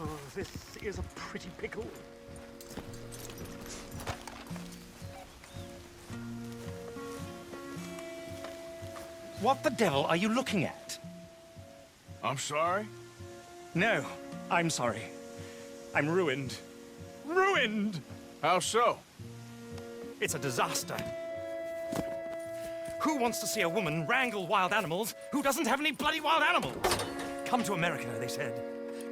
Oh, this is a pretty pickle. What the devil are you looking at? I'm sorry? No, I'm sorry. I'm ruined. Ruined! How so? It's a disaster. Who wants to see a woman wrangle wild animals who doesn't have any bloody wild animals? Come to America, they said.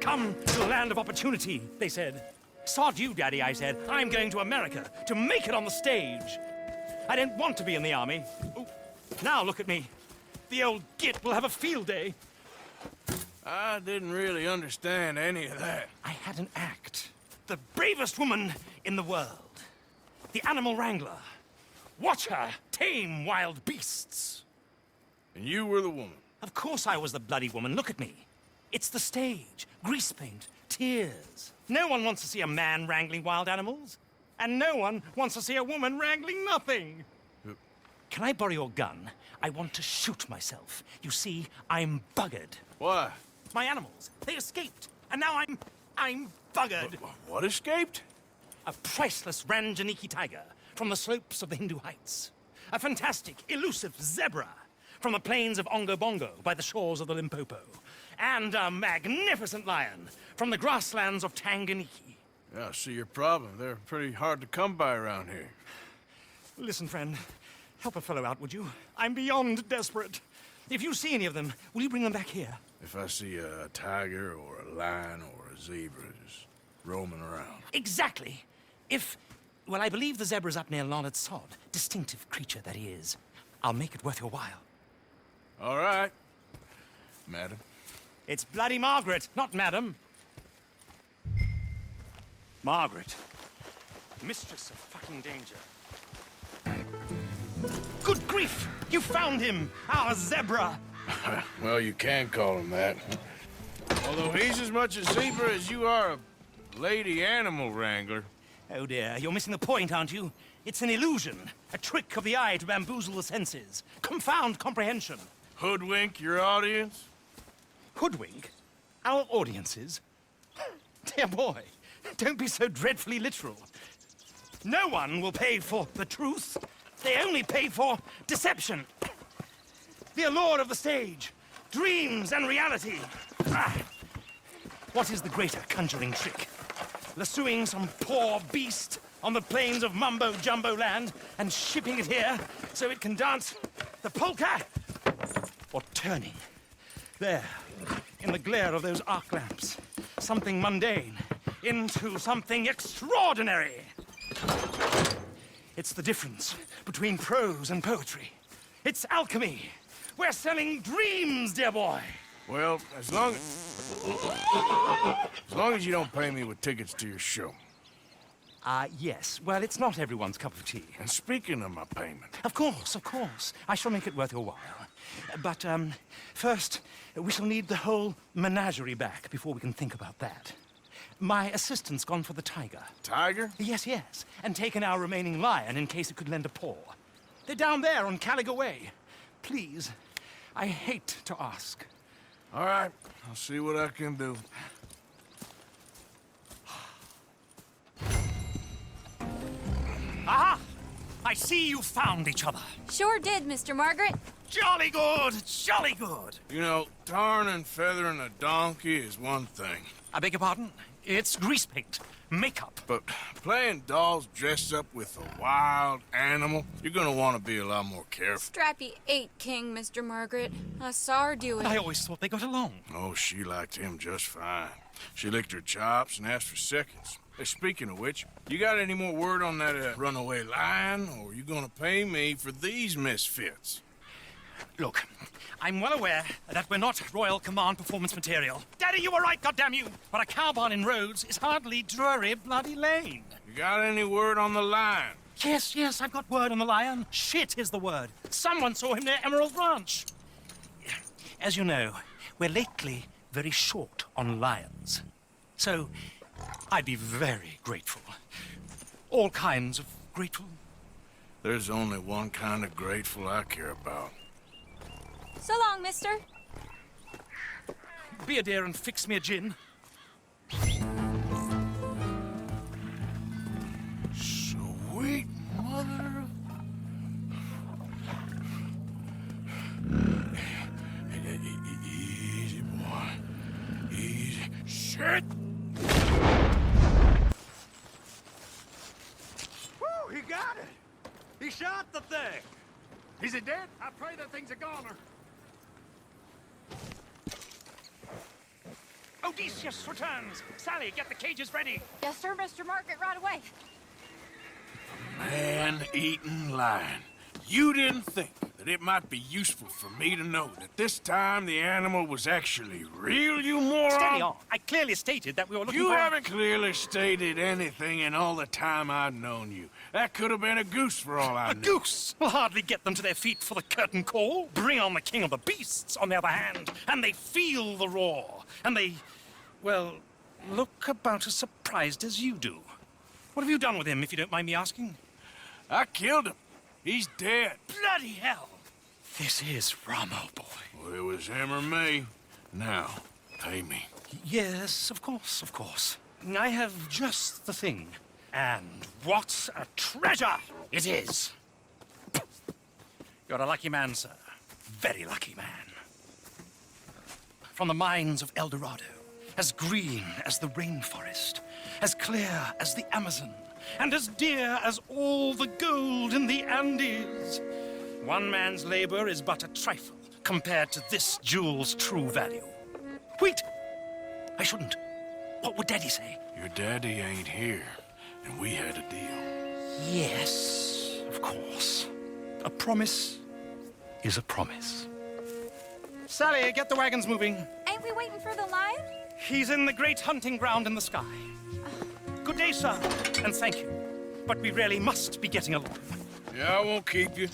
Come to the land of opportunity, they said. Sod you, Daddy, I said. I'm going to America to make it on the stage. I didn't want to be in the army. Ooh. Now look at me. The old git will have a field day. I didn't really understand any of that. I had an act. The bravest woman in the world. The animal wrangler. Watch her tame wild beasts. And you were the woman. Of course I was the bloody woman. Look at me. It's the stage. Grease paint. Tears. No one wants to see a man wrangling wild animals. And no one wants to see a woman wrangling nothing. Can I borrow your gun? I want to shoot myself. You see, I'm buggered. Why? My animals, they escaped. And now I'm buggered. What escaped? A priceless Ranjaniki tiger from the slopes of the Hindu Heights. A fantastic, elusive zebra from the plains of Ongo Bongo by the shores of the Limpopo. And a magnificent lion from the grasslands of Tanganyika. Yeah, I see your problem. They're pretty hard to come by around here. Listen, friend. Help a fellow out, would you? I'm beyond desperate. If you see any of them, will you bring them back here? If I see a tiger or a lion or a zebra just roaming around. Exactly. Well, I believe the zebra's up near Larned Sod. Distinctive creature that he is. I'll make it worth your while. All right, madam. It's bloody Margaret, not madam. Margaret. Mistress of fucking danger. Good grief! You found him! Our zebra! Well, you can call him that. Although he's as much a zebra as you are a lady animal wrangler. Oh dear, you're missing the point, aren't you? It's an illusion. A trick of the eye to bamboozle the senses. Confound comprehension. Hoodwink your audience? Hoodwink? Our audiences? Dear boy, don't be so dreadfully literal. No one will pay for the truth. They only pay for deception. The allure of the stage. Dreams and reality. What is the greater conjuring trick? Lassoing some poor beast on the plains of mumbo-jumbo land and shipping it here so it can dance the polka? Or turning, there, in the glare of those arc lamps, something mundane into something extraordinary? It's the difference between prose and poetry. It's alchemy. We're selling dreams, dear boy. Well, as long as you don't pay me with tickets to your show. Yes. Well, it's not everyone's cup of tea. And speaking of my payment... Of course, of course. I shall make it worth your while. But, first, we shall need the whole menagerie back before we can think about that. My assistant's gone for the tiger. Tiger? Yes, yes. And taken our remaining lion in case it could lend a paw. They're down there on Caliga Way. Please, I hate to ask. All right, I'll see what I can do. Aha! I see you found each other. Sure did, Mr. Margaret. Jolly good, jolly good. You know, tarring and feathering a donkey is one thing. I beg your pardon? It's grease paint, makeup. But playing dolls dressed up with a wild animal, you're gonna want to be a lot more careful. Strappy ate King, Mr. Margaret. I saw her do it. I always thought they got along. Oh, she liked him just fine. She licked her chops and asked for seconds. Hey, speaking of which, you got any more word on that runaway lion, or are you gonna pay me for these misfits? Look, I'm well aware that we're not Royal Command performance material. Daddy, you were right, goddammit you! But a cow barn in Rhodes is hardly Drury Bloody Lane. You got any word on the lion? Yes, yes, I've got word on the lion. Shit is the word. Someone saw him near Emerald Ranch. As you know, we're lately very short on lions. So, I'd be very grateful. All kinds of grateful. There's only one kind of grateful I care about. So long, mister. Be a dear and fix me a gin. Margaret! Woo, he got it! He shot the thing! Is it dead? I pray that thing's a goner. Odysseus returns! Sally, get the cages ready! Yes, sir, Mr. Margaret, right away. Man-eating lion. You didn't think that it might be useful for me to know that this time the animal was actually real, you moron? Steady on. I clearly stated that we were looking You for... haven't clearly stated anything in all the time I've known you. That could have been a goose for all I A knew. goose will hardly get them to their feet for the curtain call. Bring on the king of the beasts, on the other hand, and they feel the roar. And they, well, look about as surprised as you do. What have you done with him, if you don't mind me asking? I killed him. He's dead. Bloody hell! This is Ramo, boy. Well, it was him or me. Now, pay me. Yes, of course, of course. I have just the thing. And what a treasure it is! You're a lucky man, sir. Very lucky man. From the mines of El Dorado, as green as the rainforest, as clear as the Amazon, and as dear as all the gold in the Andes. One man's labor is but a trifle compared to this jewel's true value. Wait! I shouldn't. What would Daddy say? Your daddy ain't here, and we had a deal. Yes, of course. A promise is a promise. Sally, get the wagons moving. Ain't we waiting for the lion? He's in the great hunting ground in the sky. Good day, sir, and thank you. But we really must be getting along. Yeah, I won't keep you.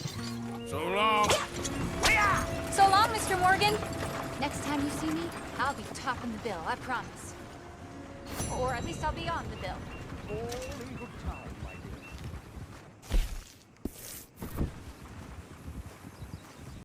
So long. So long, Mr. Morgan. Next time you see me, I'll be topping the bill, I promise. Or at least I'll be on the bill.